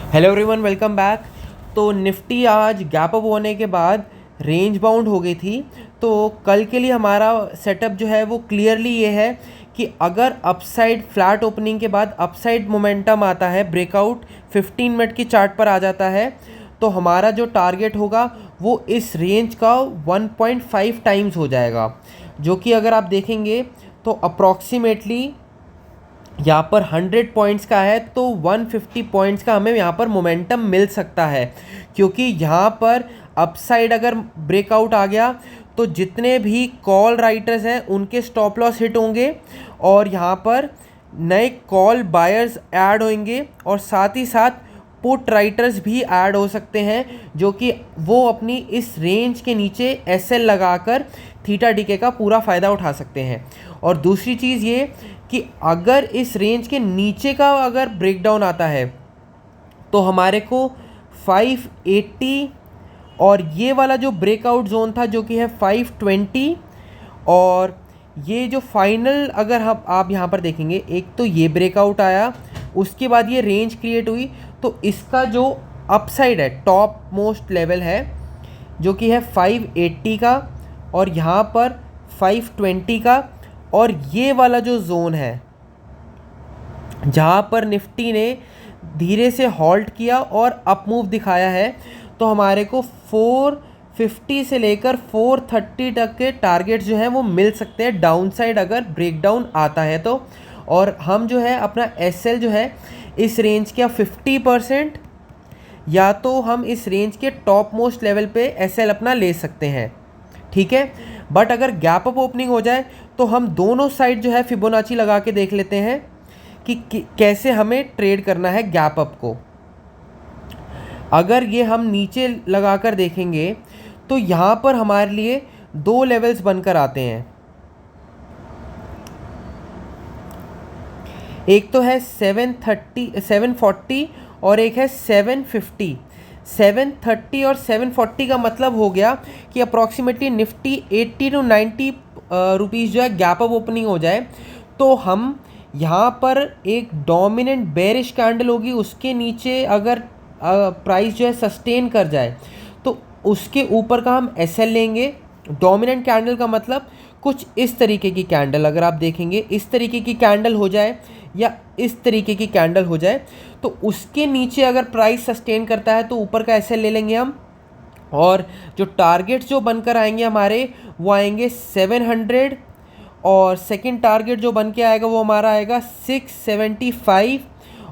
Hello everyone, welcome back. तो Nifty आज gap up होने के बाद रेंज बाउंड हो गई थी। तो कल के लिए हमारा सेटअप जो है वो क्लियरली ये है कि अगर अपसाइड फ्लैट ओपनिंग के बाद अपसाइड मोमेंटम आता है, ब्रेकआउट 15 मिनट की चार्ट पर आ जाता है, तो हमारा जो टारगेट होगा वो इस रेंज का 1.5 टाइम्स हो जाएगा, जो कि अगर आप देखेंगे तो अप्रॉक्सीमेटली यहाँ पर 100 पॉइंट्स का है, तो 150 पॉइंट्स का हमें यहाँ पर मोमेंटम मिल सकता है। क्योंकि यहाँ पर अपसाइड अगर ब्रेकआउट आ गया तो जितने भी कॉल राइटर्स हैं उनके स्टॉप लॉस हिट होंगे और यहाँ पर नए कॉल बायर्स ऐड होंगे और साथ ही साथ पुट राइटर्स भी ऐड हो सकते हैं, जो कि वो अपनी इस रेंज के नीचे एसएल लगाकर थीटा डीके का पूरा फ़ायदा उठा सकते हैं। और दूसरी चीज़ ये कि अगर इस रेंज के नीचे का अगर ब्रेकडाउन आता है तो हमारे को 580 और ये वाला जो ब्रेकआउट जोन था जो कि है 520, और ये जो फाइनल अगर हम आप यहाँ पर देखेंगे, एक तो ये ब्रेकआउट आया, उसके बाद ये रेंज क्रिएट हुई, तो इसका जो अपसाइड है, टॉप मोस्ट लेवल है जो कि है 580 का और यहाँ पर 520 का, और ये वाला जो जोन है जहाँ पर निफ्टी ने धीरे से हॉल्ट किया और अप मूव दिखाया है, तो हमारे को 450 से लेकर 430 तक के टारगेट्स जो हैं वो मिल सकते हैं डाउन साइड अगर ब्रेकडाउन आता है तो। और हम जो है अपना एसएल जो है इस रेंज का 50%, या तो हम इस रेंज के टॉप मोस्ट लेवल पे एसएल अपना ले सकते हैं, ठीक है। बट अगर गैप अप ओपनिंग हो जाए तो हम दोनों साइड जो है फिबोनाची लगा के देख लेते हैं कि कैसे हमें ट्रेड करना है गैप अप को। अगर ये हम नीचे लगा कर देखेंगे तो यहाँ पर हमारे लिए दो लेवल्स बनकर आते हैं। एक तो है 740 और एक है 750। 730 और 740 का मतलब हो गया कि अप्रॉक्सीमेटली निफ्टी 80 टू 90 रुपीज़ जो है गैप अप ओपनिंग हो जाए, तो हम यहाँ पर एक डोमिनेंट बेरिश कैंडल होगी, उसके नीचे अगर प्राइस जो है सस्टेन कर जाए तो उसके ऊपर का हम एसएल लेंगे। डोमिनेंट कैंडल का मतलब कुछ इस तरीके की कैंडल, अगर आप देखेंगे इस तरीके की कैंडल हो जाए या इस तरीके की कैंडल हो जाए, तो उसके नीचे अगर प्राइस सस्टेन करता है तो ऊपर का एसएल ले लेंगे हम। और जो टारगेट्स जो बनकर आएंगे हमारे वो आएंगे 700, और सेकंड टारगेट जो बन के आएगा वो हमारा आएगा 675,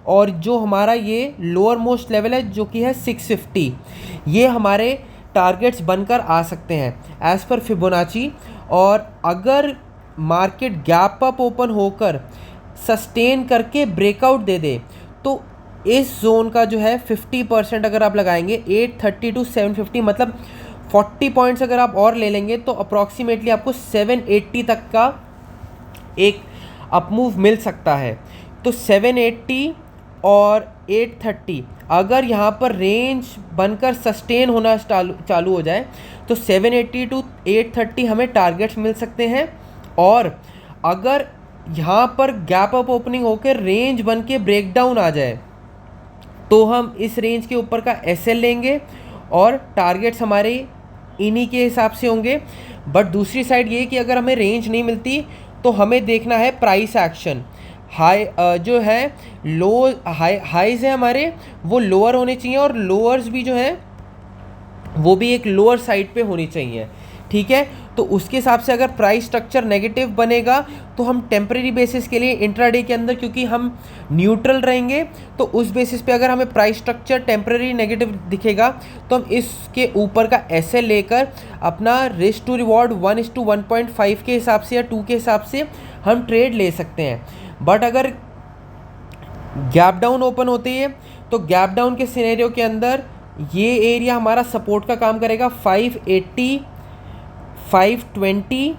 और जो हमारा ये लोअर मोस्ट लेवल है जो कि है 650। ये हमारे टारगेट्स बनकर आ सकते हैं एज़ पर फिबोनाची। और अगर मार्केट गैप अप ओपन होकर सस्टेन करके ब्रेकआउट दे दे तो इस जोन का जो है 50% अगर आप लगाएंगे 830 टू 750, मतलब 40 पॉइंट्स अगर आप और ले लेंगे तो अप्रॉक्सीमेटली आपको 780 तक का एक अपमूव मिल सकता है। तो 780 और 830 अगर यहाँ पर रेंज बनकर सस्टेन होना चालू हो जाए तो 780 टू 830 हमें टारगेट्स मिल सकते हैं। और अगर यहाँ पर गैप अप ओपनिंग होकर रेंज बन के ब्रेकडाउन आ जाए तो हम इस रेंज के ऊपर का एसएल लेंगे और टारगेट्स हमारे इन्हीं के हिसाब से होंगे। बट दूसरी साइड ये कि अगर हमें रेंज नहीं मिलती तो हमें देखना है प्राइस एक्शन। हाई जो है लो हाईज है हमारे वो लोअर होने चाहिए, और लोअर्स भी जो है वो भी एक लोअर साइड पे होनी चाहिए, ठीक है। तो उसके हिसाब से अगर प्राइस स्ट्रक्चर नेगेटिव बनेगा तो हम टेम्परेरी बेसिस के लिए इंट्राडे के अंदर, क्योंकि हम न्यूट्रल रहेंगे, तो उस बेसिस पे अगर हमें प्राइस स्ट्रक्चर टेम्परेरी नेगेटिव दिखेगा तो हम इसके ऊपर का एसएल लेकर अपना रिस्क टू रिवॉर्ड 1:1.5 के हिसाब से या 2 के हिसाब से हम ट्रेड ले सकते हैं। बट अगर गैप डाउन ओपन होती है तो गैप डाउन के सिनेरियो के अंदर ये एरिया हमारा सपोर्ट का काम करेगा 580, 520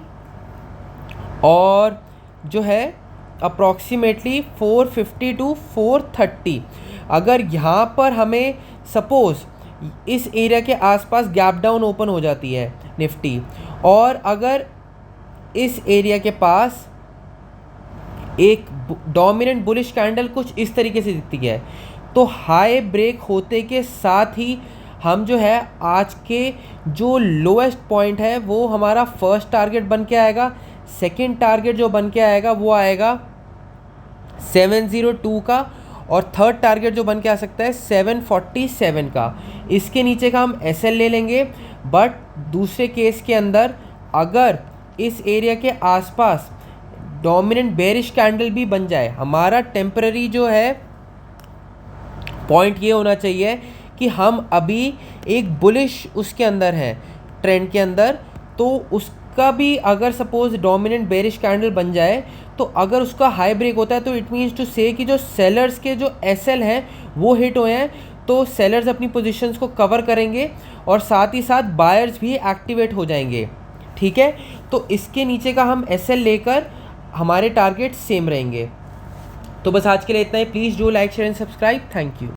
और जो है अप्रॉक्सीमेटली 450 टू 430। अगर यहाँ पर हमें सपोज़ इस एरिया के आसपास गैप डाउन ओपन हो जाती है निफ्टी, और अगर इस एरिया के पास एक डोमिनेंट बुलिश कैंडल कुछ इस तरीके से दिखती है, तो हाई ब्रेक होते के साथ ही हम जो है आज के जो लोएस्ट पॉइंट है वो हमारा फर्स्ट टारगेट बन के आएगा। सेकंड टारगेट जो बन के आएगा वो आएगा 702 का, और थर्ड टारगेट जो बन के आ सकता है 747 का। इसके नीचे का हम एसएल ले लेंगे। बट दूसरे केस के अंदर अगर इस एरिया के आसपास डोमिनेंट बेरिश कैंडल भी बन जाए, हमारा टेम्पररी जो है पॉइंट ये होना चाहिए कि हम अभी एक बुलिश उसके अंदर हैं, ट्रेंड के अंदर। तो उसका भी अगर सपोज डोमिनेंट बेरिश कैंडल बन जाए, तो अगर उसका हाई ब्रेक होता है तो इट मीन्स टू से कि जो सेलर्स के जो एसएल हैं वो हिट हुए हैं, तो सेलर्स अपनी पोजीशंस को कवर करेंगे और साथ ही साथ बायर्स भी एक्टिवेट हो जाएंगे। ठीक है, तो इसके नीचे का हम एसएल लेकर हमारे टारगेट सेम रहेंगे। तो बस आज के लिए इतना ही। Please do like share and subscribe. Thank you.